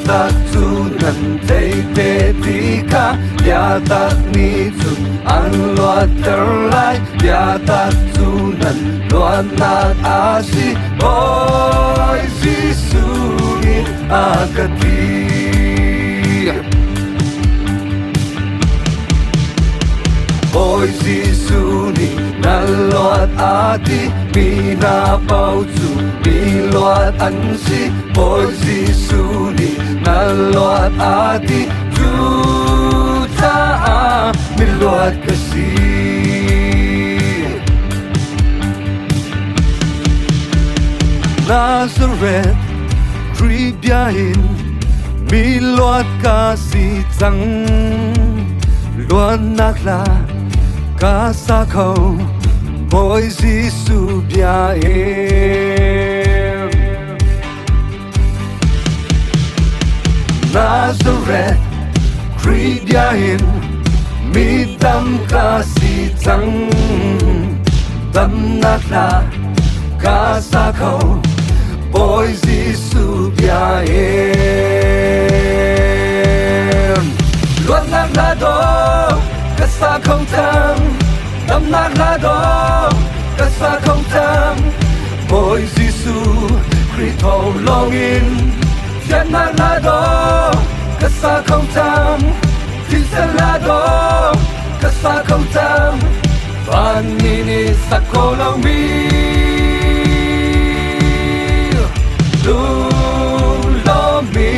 tak tu nan thei te ti ka ya tak ni tu an loat ter lai ya tak tu nan loat na asi oi Giêsu ni akati oi Giêsu ni na loat ati mina pau tu mi loat an si oi Giêsu ni na loat ati tu ta mi loat kasi Nazareth Kribiahin mi loat kasi tang loat nakla Casa khâu mỗi Giêsu bia em Nazareth Kribiahin mi tâm kasih tang tâm nakla casa khâu mỗi Giêsu bia em luat nakla do Kasa không thang tâm nát lá đó Kasa không thang mỗi Giêsu Christo longin chết nát lá đó Kasa không thang thiên sẽ lá đó Kasa không thang van mini sa kolong mi lu lo mi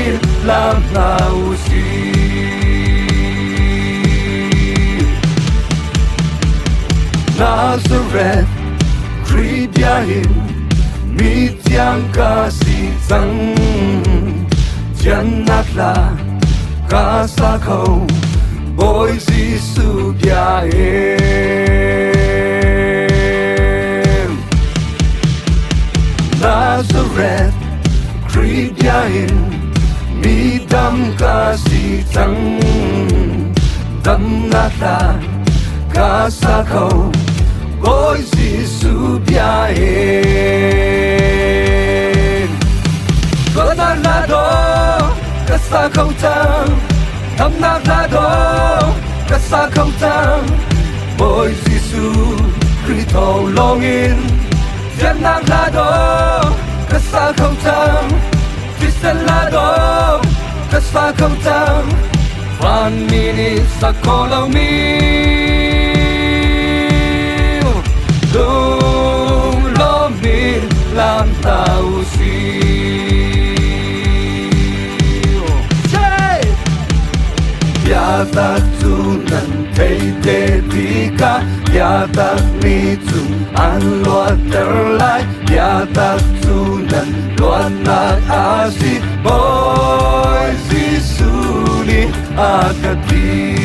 làm nào gì Nazareth Kribiahin mi tiang kasih tang Janakla casa khâu mỗi Giêsu bia em Nazareth Kribiahin mi tâm kasih tang tâm nakla casa khâu ôi Giêsu bia em có nát lá đó casa không thang thấm nát lá đó casa không thang ôi Giêsu Christo longin chết nát lá đó casa không thang Christian lá đó casa không thang van mini sa kolong mi Lung lo mi làm tao siêu Ya tak tu nan thei te ti ka Ya tak ni tu an loat ter lai Ya tak tu nan loat nak asi Boy Giêsu ni akati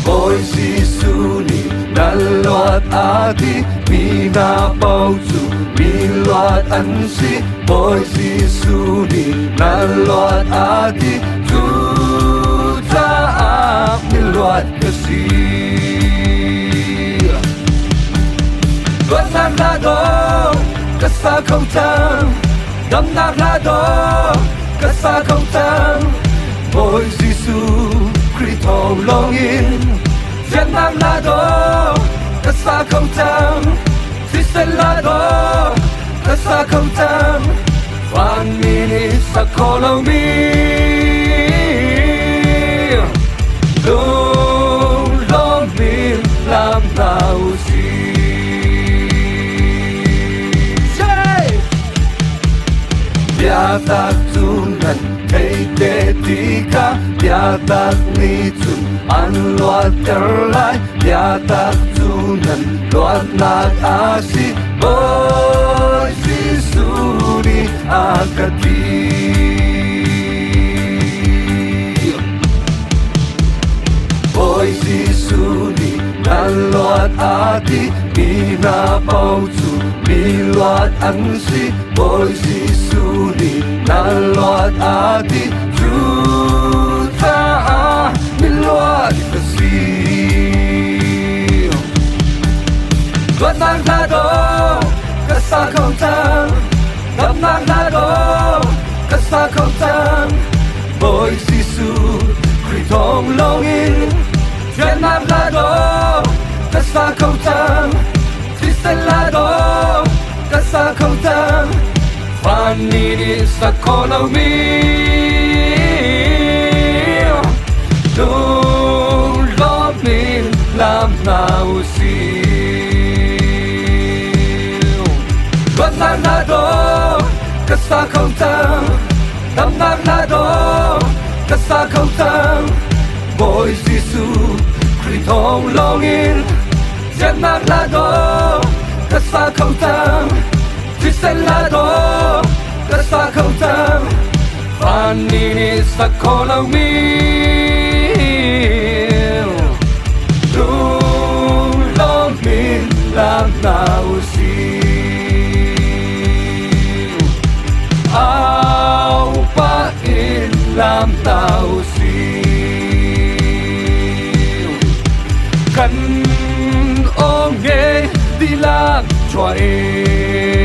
ôi Giêsu ni na loat ati mi na pau tu mi loat an si ôi Giêsu ni na loat ati tu ta mi loat kasi loat nát lá đó casa không thang đâm nát lá đó casa không thang ôi Giêsu Christo longin chết nát lá đó Kasa không thang thì sẽ lá đó Kasa không thang van mini sa kolong mi lung lo mi làm nào gì Ya tak tu nan thei te ti ka Ya tak ni tu an loat ter lai Ya tak tu nan loat nak asi ôi Giêsu ni akati ôi Giêsu ni na loat ati mi na pau tu mi loat an si ôi Giêsu ni na loat ati tu ta mi loat kasi loat nát lá đó sa khâu tăng đâm nát lá đó cất sa khâu tăng bồi Giêsu Christ thong long in chuyện nát lá đó cất sa khâu tăng chỉ sen lá đó cất sa khâu tăng phan ni sa con ông mi Don't love me làm nào siêu vẫn nát lá đó cất xa không tăng đâm nát lá đó cất xa không tăng bồi Giêsu Christ thong long in chết nát lá đó cất xa không tăng chỉ sen lá đó cất xa không tăng phan ni sa con ông mi làm nào siêu áo pa in làm nào siêu cần ôm nghe đi làm cho em